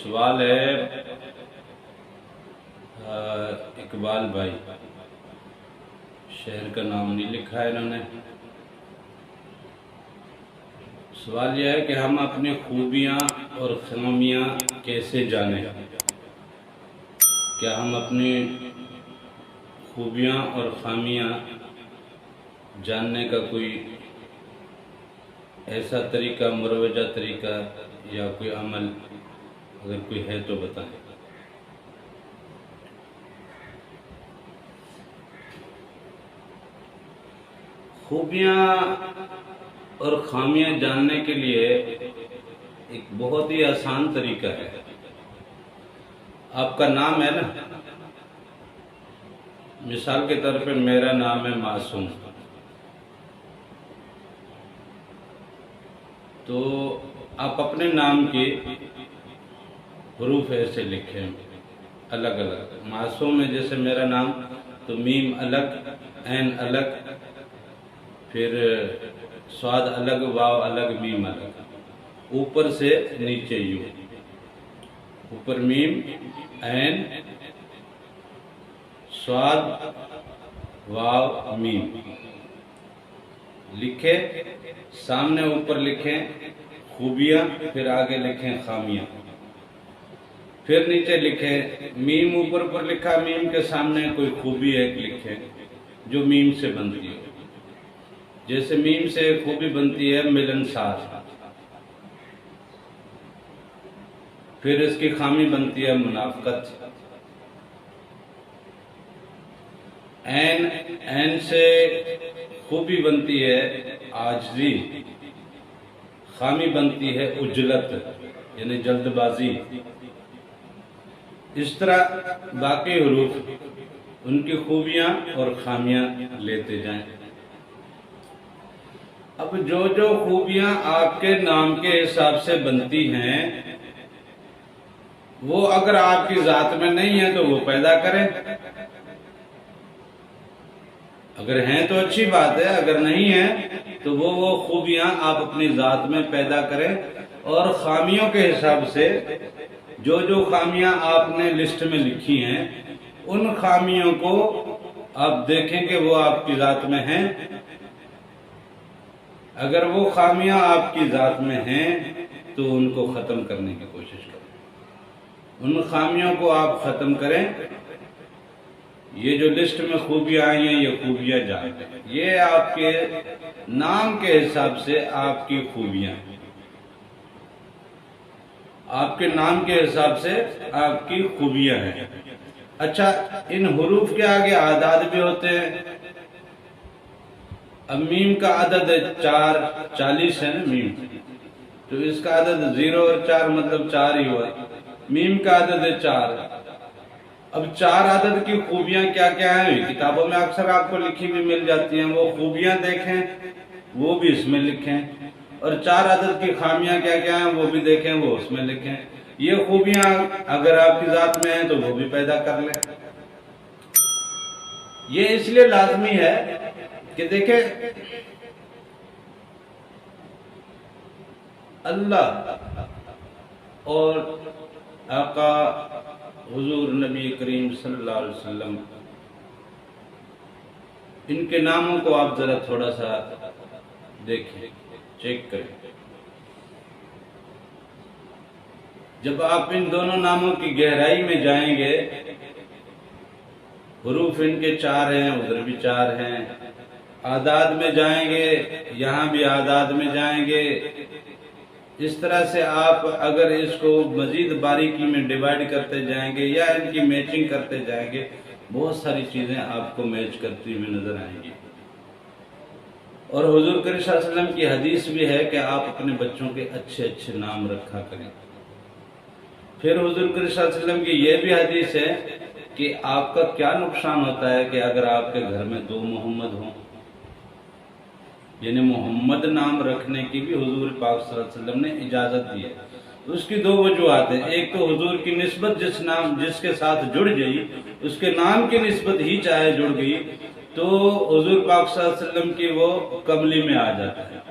सवाल है इकबाल भाई, शहर का नाम नहीं लिखा है इन्होंने। सवाल यह है कि हम अपनी खूबियां और खामियां कैसे जानें। क्या हम अपनी खूबियां और खामियां जानने का कोई ऐसा तरीका, मुरवजा तरीका या कोई अमल अगर कोई है तो बताएं। खूबियां और खामियां जानने के लिए एक बहुत ही आसान तरीका है। आपका नाम है ना, मिसाल के तौर पे मेरा नाम है मासूम, तो आप अपने नाम के हरूफ ऐसे लिखें अलग अलग। मासूम में जैसे मेरा नाम, तो मीम अलग, ऐन अलग, फिर स्वाद अलग, वाव अलग, मीम अलग, ऊपर से नीचे यूं, ऊपर मीम, ऐन, स्वाद, वाव, मीम लिखे। सामने ऊपर लिखें खूबियां, फिर आगे लिखें खामियां, फिर नीचे लिखें मीम, ऊपर लिखा, मीम के सामने कोई खूबी एक लिखें जो मीम से बनती है। जैसे मीम से खूबी बनती है मिलनसार, फिर इसकी खामी बनती है मुनाफकत। ऐन से खूबी बनती है आजजी, खामी बनती है उजलत यानी जल्दबाजी। इस तरह बाकी हरूफ उनकी खूबियां और खामियां लेते जाएं। अब जो जो खूबियां आपके नाम के हिसाब से बनती हैं, वो अगर आपकी जात में नहीं है तो वो पैदा करें। अगर हैं तो अच्छी बात है, अगर नहीं है तो वो खूबियां आप अपनी जात में पैदा करें। और खामियों के हिसाब से जो जो खामियां आपने लिस्ट में लिखी हैं, उन खामियों को आप देखें कि वो आपकी जात में हैं। अगर वो खामियां आपकी जात में हैं तो उनको खत्म करने की कोशिश करें, उन खामियों को आप खत्म करें। ये जो लिस्ट में खूबियां आई हैं, ये खूबियां जाएं, ये आपके नाम के हिसाब से आपकी खूबियां, आपके नाम के हिसाब से आपकी खूबियां हैं। अच्छा, इन हुरूफ के आगे आदाद भी होते हैं। अब मीम का अदद 4, 40 है ना मीम, तो इसका अदद 0 और 4 मतलब 4 ही हुआ। मीम का अदद है 4। अब 4 अदद की खूबियां क्या क्या हैं, किताबों में अक्सर आपको लिखी भी मिल जाती हैं। वो खूबियां देखें, वो भी इसमें लिखें। और 4 अदद की खामियां क्या क्या हैं वो भी देखें, वो उसमें लिखें। ये खूबियां अगर आपकी जात में हैं तो वो भी पैदा कर लें। ये इसलिए लाजमी है कि देखें, अल्लाह और आका हुजूर नबी करीम सल्लल्लाहु अलैहि वसल्लम, इनके नामों को आप जरा थोड़ा सा देखें, चेक करें। जब आप इन दोनों नामों की गहराई में जाएंगे, हुरूफ इनके 4 हैं, उधर भी 4 हैं। आदाद में जाएंगे, यहां भी आदाद में जाएंगे। इस तरह से आप अगर इसको मजीद बारीकी में डिवाइड करते जाएंगे या इनकी मैचिंग करते जाएंगे, बहुत सारी चीजें आपको मैच करती हुई नजर आएंगी। और हुजूर करीम सल्लल्लाहु अलैहि वसल्लम की हदीस भी है कि आप अपने बच्चों के अच्छे अच्छे नाम रखा करें। फिर हुजूर करीम सल्लल्लाहु अलैहि वसल्लम की यह भी हदीस है कि आपका क्या नुकसान होता है कि अगर आपके घर में 2 मोहम्मद हों, यानी मोहम्मद नाम रखने की भी हुजूर पाक सल्लल्लाहु अलैहि वसल्लम ने इजाजत दी है। उसकी 2 वजूहात हैं। एक तो हुजूर की निस्बत जिसके साथ जुड़ गई, उसके नाम की निस्बत ही चाहे जुड़ गई, तो हुजूर पाक सल्लल्लाहु अलैहि वसल्लम की वो कमली में आ जाता है।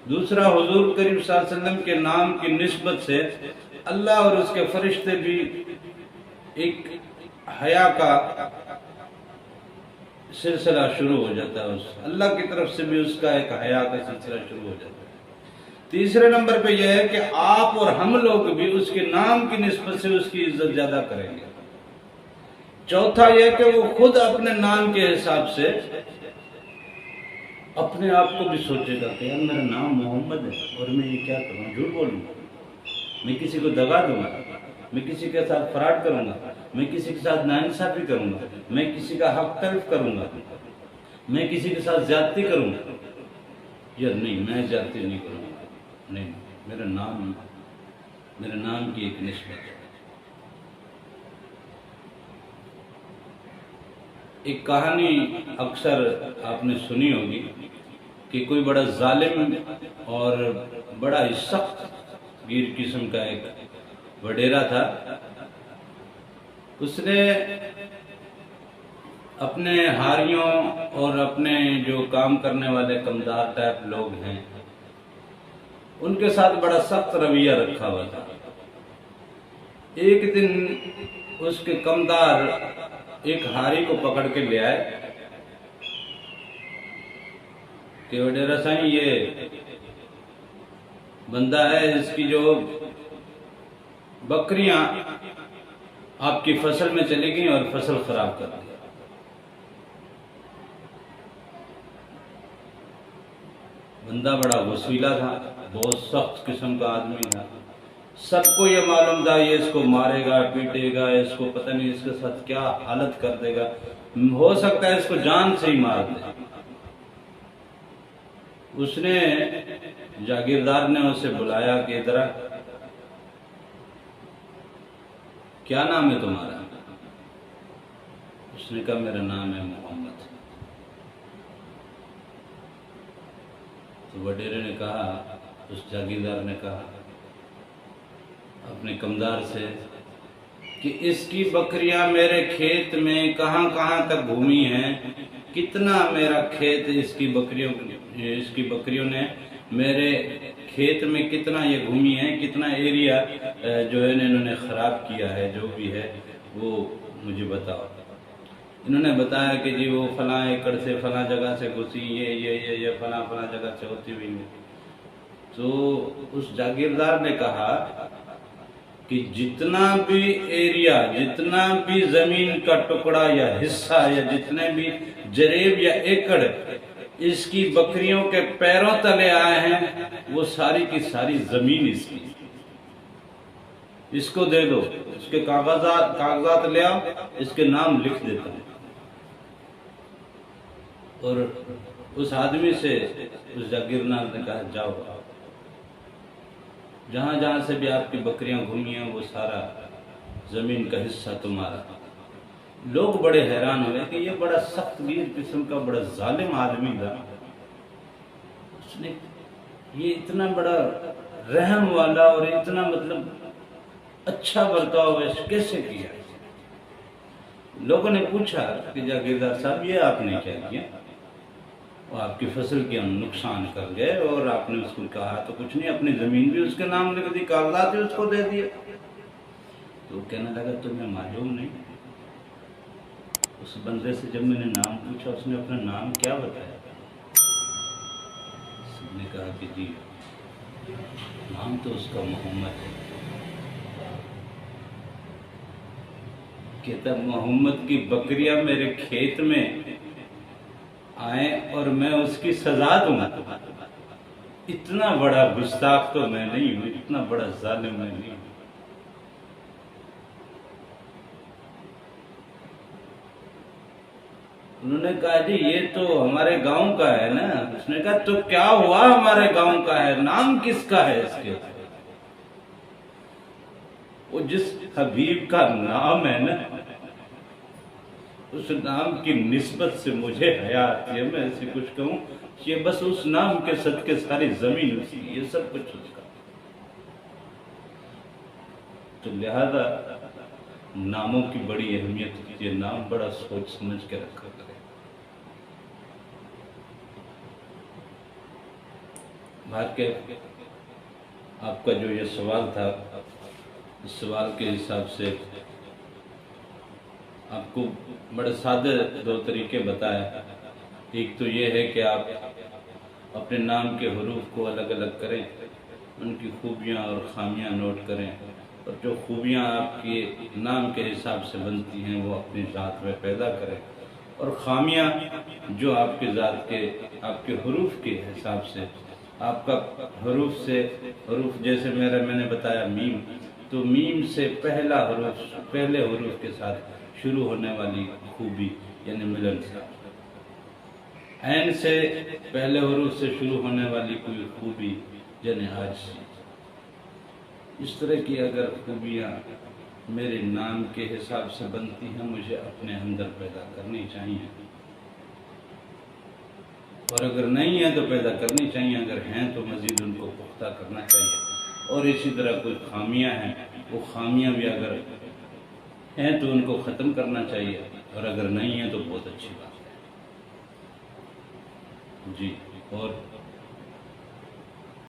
दूसरा, हुजूर करीम सल्लल्लाहु अलैहि वसल्लम के नाम की निस्बत से अल्लाह और उसके फरिश्ते भी एक हया का सिलसिला शुरू हो जाता है, उस अल्लाह की तरफ से भी उसका एक हया का सिलसिला शुरू हो जाता है। तीसरे नंबर पे यह है कि आप और हम लोग भी उसके नाम की निस्बत से उसकी इज्जत ज्यादा करेंगे। चौथा यह कि वो खुद अपने नाम के हिसाब से अपने आप को भी सोचेगा कि यार मेरा नाम मोहम्मद है और मैं ये क्या करूँ, झूठ बोलूंगा, मैं किसी को दगा दूंगा, मैं किसी के साथ फ्रॉड करूंगा, मैं किसी के साथ नाइंसाफी करूंगा, मैं किसी का हक तलफ करूंगा, मैं किसी के साथ ज्यादती करूंगा। यार नहीं, मैं ज्यादती नहीं करूंगा, नहीं, मेरे नाम की एक निस्बत है। एक कहानी अक्सर आपने सुनी होगी कि कोई बड़ा जालिम और बड़ा ही सख्त गिर किस्म का एक वडेरा था। उसने अपने हारियों और अपने जो काम करने वाले कमदार टाइप लोग हैं उनके साथ बड़ा सख्त रवैया रखा हुआ था। एक दिन उसके कमदार एक हारी को पकड़ के ले आए कि वडेरा साईं, ये बंदा है, इसकी जो बकरियां आपकी फसल में चली गई और फसल खराब कर दी। बंदा बड़ा वसीला था, बहुत सख्त किस्म का आदमी था। सबको ये मालूम था ये इसको मारेगा, पीटेगा, इसको पता नहीं इसके साथ क्या हालत कर देगा, हो सकता है इसको जान से ही मार दे। उसने जागीरदार ने उसे बुलाया कि इधर आ, क्या नाम है तुम्हारा? उसने कहा मेरा नाम है मोहम्मद। तो वडेरे ने कहा, उस जागीरदार ने कहा अपने कमदार से कि इसकी बकरियां मेरे खेत में कहां कहां तक घूमी हैं, कितना मेरा खेत इसकी बकरियों ने मेरे खेत में कितना ये घूमी है, कितना एरिया जो है इन्होंने खराब किया है, जो भी है वो मुझे बताओ। इन्होंने बताया कि जी वो फला एकड़ से फला जगह से घुसी, ये फला जगह से होती हुई। तो उस जागीरदार ने कहा कि जितना भी एरिया, जितना भी जमीन का टुकड़ा या हिस्सा या जितने भी जरेब या एकड़ इसकी बकरियों के पैरों तले आए हैं वो सारी की सारी जमीन इसकी, इसको दे दो, इसके कागजात ले आओ, इसके नाम लिख देता हूं। और उस आदमी से उस जागीरदार ने कहा जाओ, जहां जहां से भी आपकी बकरियां घूमी हैं वो सारा जमीन का हिस्सा तुम्हारा। लोग बड़े हैरान हुए कि ये बड़ा सख्त गिर किस्म का बड़ा जालिम आदमी था, उसने ये इतना बड़ा रहम वाला और इतना मतलब अच्छा बर्ताव कैसे किया। लोगों ने पूछा कि जागीरदार साहब ये आपने क्या किया? वो आपकी फसल के नुकसान कर गए और आपने उसको कहा तो कुछ नहीं, अपनी जमीन भी उसके नाम लिख दी, कागजात भी उसको दे दिए। तो कहने लगा तुम्हें मालूम नहीं? उस बंदे से जब मैंने नाम पूछा उसने अपना नाम क्या बताया? उसने कहा कि जी नाम तो उसका मोहम्मद है। कहता मोहम्मद की बकरियां मेरे खेत में आए और मैं उसकी सजा दूंगा। इतना बड़ा गुस्ताख तो मैं नहीं हूं, इतना बड़ा जालिम मैं नहीं हूं। उन्होंने कहा जी ये तो हमारे गांव का है ना। उसने कहा तो क्या हुआ, हमारे गांव का है, नाम किसका है इसके? वो जिस हबीब का नाम है ना उस नाम की निस्बत से मुझे हया आती है। मैं ऐसे कुछ कहूं कि बस उस नाम के सदके सारी जमीन उसकी, ये सब कुछ उसका। तो लिहाजा नामों की बड़ी अहमियत होती है, नाम बड़ा सोच समझ के रखा करें। बात के आपका जो ये सवाल था इस सवाल के हिसाब से आपको बड़े सादे दो तरीके बताए। एक तो ये है कि आप अपने नाम के हरूफ को अलग अलग करें, उनकी खूबियाँ और ख़ामियाँ नोट करें, और जो खूबियाँ आपके नाम के हिसाब से बनती हैं वो अपनी ज़ात में पैदा करें, और ख़ामियाँ जो आपके ज़ात के आपके हरूफ के हिसाब से, आपका हरूफ से हरूफ जैसे मैंने बताया मीम, तो मीम से पहला हरूफ, पहले हरूफ के साथ शुरू होने वाली खूबी यानी मिलनसार, ऐन से पहले हरूफ से शुरू होने वाली कोई खूबी यानी आजिज़ी। इस तरह की अगर खूबियाँ मेरे नाम के हिसाब से बनती हैं, मुझे अपने अंदर पैदा करनी चाहिए, और अगर नहीं है तो पैदा करनी चाहिए, अगर हैं तो मज़ीद उनको पुख्ता करना चाहिए। और इसी तरह कोई खामियां हैं, वो खामियां भी अगर हैं तो उनको ख़त्म करना चाहिए, और अगर नहीं है तो बहुत अच्छी बात है जी। और